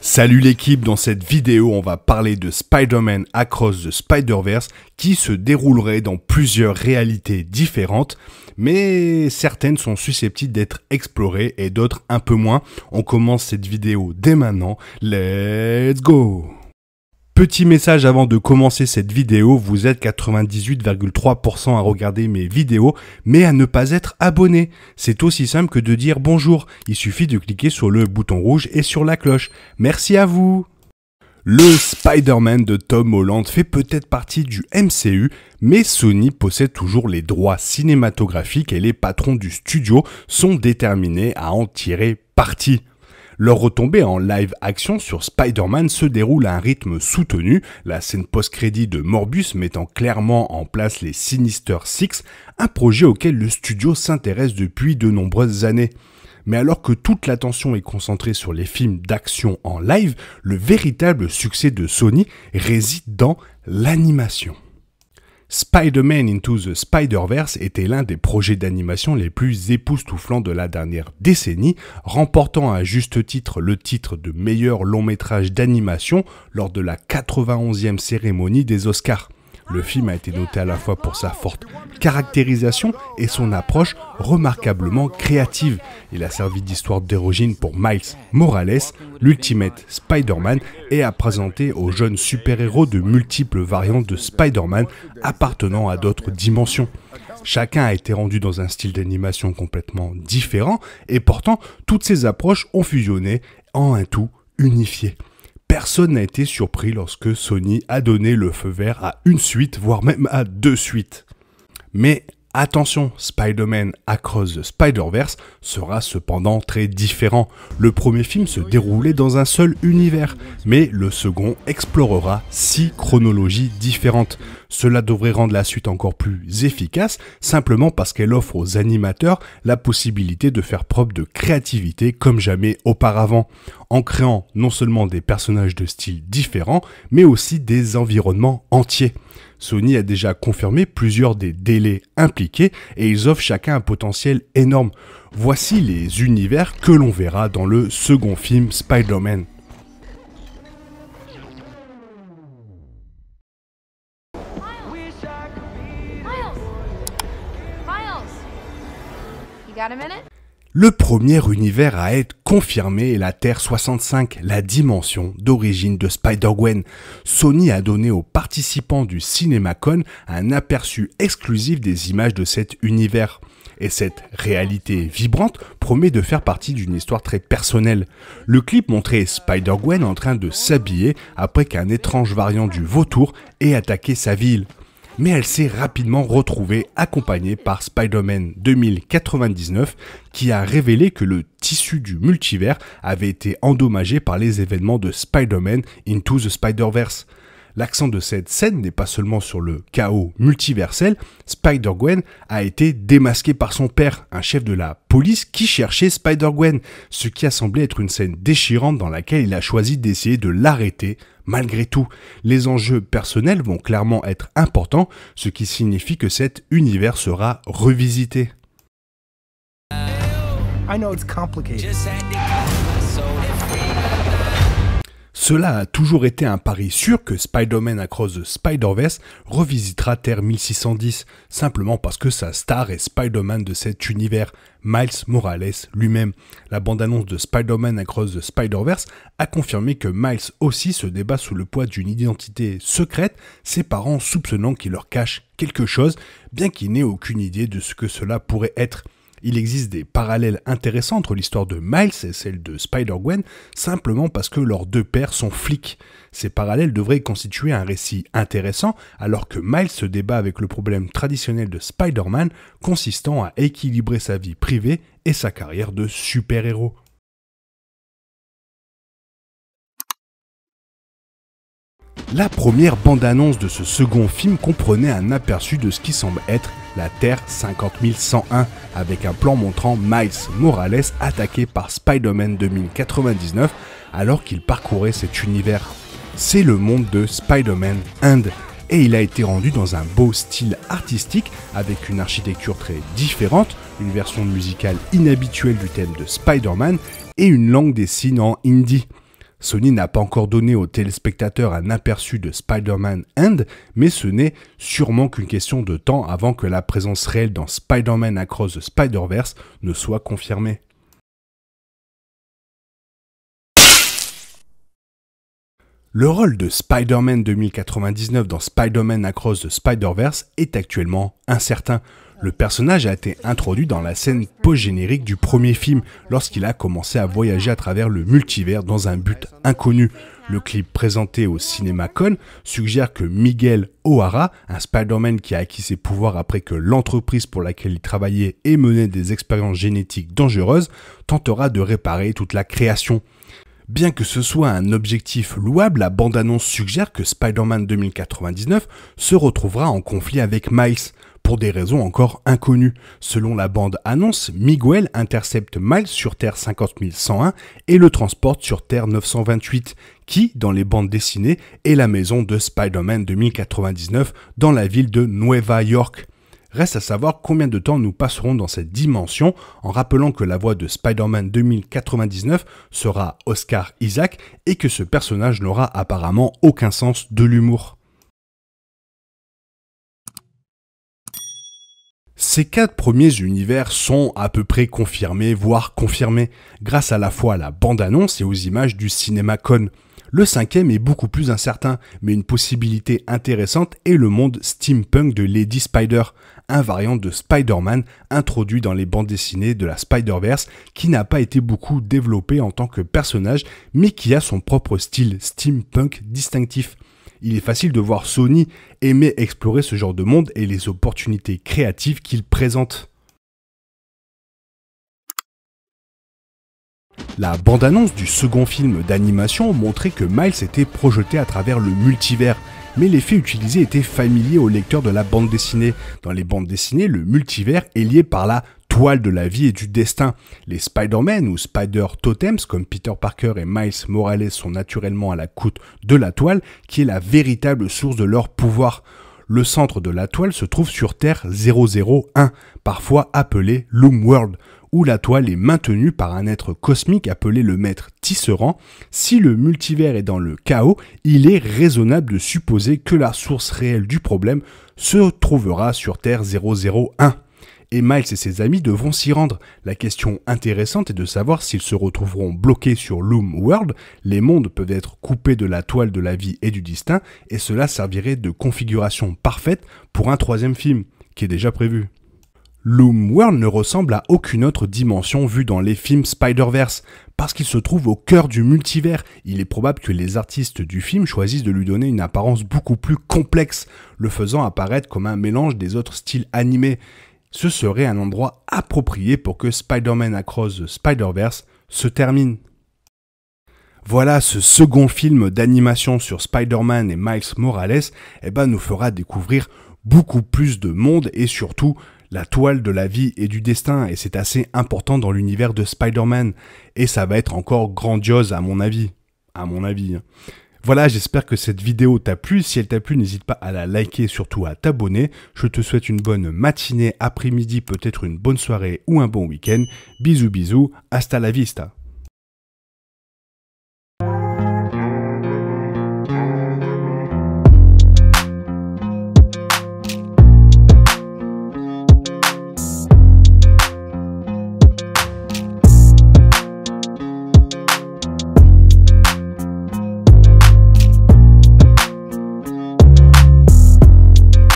Salut l'équipe, dans cette vidéo on va parler de Spider-Man Across the Spider-Verse qui se déroulerait dans plusieurs réalités différentes, mais certaines sont susceptibles d'être explorées et d'autres un peu moins. On commence cette vidéo dès maintenant, let's go! Petit message avant de commencer cette vidéo, vous êtes 98,3% à regarder mes vidéos, mais à ne pas être abonné. C'est aussi simple que de dire bonjour, il suffit de cliquer sur le bouton rouge et sur la cloche. Merci à vous! Le Spider-Man de Tom Holland fait peut-être partie du MCU, mais Sony possède toujours les droits cinématographiques et les patrons du studio sont déterminés à en tirer parti. Leur retombée en live action sur Spider-Man se déroule à un rythme soutenu, la scène post-crédit de Morbius mettant clairement en place les Sinister Six, un projet auquel le studio s'intéresse depuis de nombreuses années. Mais alors que toute l'attention est concentrée sur les films d'action en live, le véritable succès de Sony réside dans l'animation. Spider-Man Into the Spider-Verse était l'un des projets d'animation les plus époustouflants de la dernière décennie, remportant à juste titre le titre de meilleur long métrage d'animation lors de la 91e cérémonie des Oscars. Le film a été noté à la fois pour sa forte caractérisation et son approche remarquablement créative. Il a servi d'histoire d'origine pour Miles Morales, l'Ultimate Spider-Man, et a présenté aux jeunes super-héros de multiples variantes de Spider-Man appartenant à d'autres dimensions. Chacun a été rendu dans un style d'animation complètement différent, et pourtant, toutes ces approches ont fusionné en un tout unifié. Personne n'a été surpris lorsque Sony a donné le feu vert à une suite, voire même à deux suites. Mais attention, Spider-Man Across the Spider-Verse sera cependant très différent. Le premier film se déroulait dans un seul univers, mais le second explorera 6 chronologies différentes. Cela devrait rendre la suite encore plus efficace, simplement parce qu'elle offre aux animateurs la possibilité de faire preuve de créativité comme jamais auparavant, en créant non seulement des personnages de styles différents, mais aussi des environnements entiers. Sony a déjà confirmé plusieurs des délais impliqués et ils offrent chacun un potentiel énorme. Voici les univers que l'on verra dans le second film Spider-Man. Le premier univers à être confirmé est la Terre 65, la dimension d'origine de Spider-Gwen. Sony a donné aux participants du CinemaCon un aperçu exclusif des images de cet univers. Et cette réalité vibrante promet de faire partie d'une histoire très personnelle. Le clip montrait Spider-Gwen en train de s'habiller après qu'un étrange variant du vautour ait attaqué sa ville. Mais elle s'est rapidement retrouvée accompagnée par Spider-Man 2099 qui a révélé que le tissu du multivers avait été endommagé par les événements de Spider-Man Into the Spider-Verse. L'accent de cette scène n'est pas seulement sur le chaos multiversel, Spider-Gwen a été démasqué par son père, un chef de la police qui cherchait Spider-Gwen, ce qui a semblé être une scène déchirante dans laquelle il a choisi d'essayer de l'arrêter. Malgré tout, les enjeux personnels vont clairement être importants, ce qui signifie que cet univers sera revisité. Cela a toujours été un pari sûr que Spider-Man Across the Spider-Verse revisitera Terre 1610, simplement parce que sa star est Spider-Man de cet univers, Miles Morales lui-même. La bande-annonce de Spider-Man Across the Spider-Verse a confirmé que Miles aussi se débat sous le poids d'une identité secrète, ses parents soupçonnant qu'il leur cache quelque chose, bien qu'il n'ait aucune idée de ce que cela pourrait être. Il existe des parallèles intéressants entre l'histoire de Miles et celle de Spider-Gwen, simplement parce que leurs deux pères sont flics. Ces parallèles devraient constituer un récit intéressant, alors que Miles se débat avec le problème traditionnel de Spider-Man, consistant à équilibrer sa vie privée et sa carrière de super-héros. La première bande-annonce de ce second film comprenait un aperçu de ce qui semble être la Terre 50101, avec un plan montrant Miles Morales attaqué par Spider-Man 2099 alors qu'il parcourait cet univers. C'est le monde de Spider-Man End, et il a été rendu dans un beau style artistique avec une architecture très différente, une version musicale inhabituelle du thème de Spider-Man et une langue des signes en hindi. Sony n'a pas encore donné aux téléspectateurs un aperçu de Spider-Man End, mais ce n'est sûrement qu'une question de temps avant que la présence réelle dans Spider-Man Across the Spider-Verse ne soit confirmée. Le rôle de Spider-Man 2099 dans Spider-Man Across the Spider-Verse est actuellement incertain. Le personnage a été introduit dans la scène post-générique du premier film, lorsqu'il a commencé à voyager à travers le multivers dans un but inconnu. Le clip présenté au CinemaCon suggère que Miguel O'Hara, un Spider-Man qui a acquis ses pouvoirs après que l'entreprise pour laquelle il travaillait ait mené des expériences génétiques dangereuses, tentera de réparer toute la création. Bien que ce soit un objectif louable, la bande-annonce suggère que Spider-Man 2099 se retrouvera en conflit avec Miles, pour des raisons encore inconnues. Selon la bande-annonce, Miguel intercepte Miles sur Terre 50101 et le transporte sur Terre 928, qui, dans les bandes dessinées, est la maison de Spider-Man 2099 dans la ville de Nueva York. Reste à savoir combien de temps nous passerons dans cette dimension, en rappelant que la voix de Spider-Man 2099 sera Oscar Isaac et que ce personnage n'aura apparemment aucun sens de l'humour. Ces 4 premiers univers sont à peu près confirmés, voire confirmés, grâce à la fois à la bande-annonce et aux images du CinemaCon. Le 5e est beaucoup plus incertain, mais une possibilité intéressante est le monde steampunk de Lady Spider, un variant de Spider-Man introduit dans les bandes dessinées de la Spider-Verse qui n'a pas été beaucoup développé en tant que personnage, mais qui a son propre style steampunk distinctif. Il est facile de voir Sony aimer explorer ce genre de monde et les opportunités créatives qu'il présente. La bande-annonce du second film d'animation montrait que Miles était projeté à travers le multivers, mais l'effet utilisé était familier aux lecteurs de la bande dessinée. Dans les bandes dessinées, le multivers est lié par la toile de la vie et du destin. Les Spider-Man ou Spider-Totems comme Peter Parker et Miles Morales sont naturellement à la croûte de la toile, qui est la véritable source de leur pouvoir. Le centre de la toile se trouve sur Terre 001, parfois appelée Loom World, où la toile est maintenue par un être cosmique appelé le maître tisserand. Si le multivers est dans le chaos, il est raisonnable de supposer que la source réelle du problème se trouvera sur Terre 001. Et Miles et ses amis devront s'y rendre. La question intéressante est de savoir s'ils se retrouveront bloqués sur Loom World. Les mondes peuvent être coupés de la toile de la vie et du destin, et cela servirait de configuration parfaite pour un 3e film, qui est déjà prévu. Loom World ne ressemble à aucune autre dimension vue dans les films Spider-Verse, parce qu'il se trouve au cœur du multivers. Il est probable que les artistes du film choisissent de lui donner une apparence beaucoup plus complexe, le faisant apparaître comme un mélange des autres styles animés. Ce serait un endroit approprié pour que Spider-Man Across the Spider-Verse se termine. Voilà, ce second film d'animation sur Spider-Man et Miles Morales nous fera découvrir beaucoup plus de monde et surtout la toile de la vie et du destin, et c'est assez important dans l'univers de Spider-Man, et ça va être encore grandiose à mon avis. Voilà, j'espère que cette vidéo t'a plu. Si elle t'a plu, n'hésite pas à la liker et surtout à t'abonner. Je te souhaite une bonne matinée, après-midi, peut-être une bonne soirée ou un bon week-end. Bisous bisous, hasta la vista.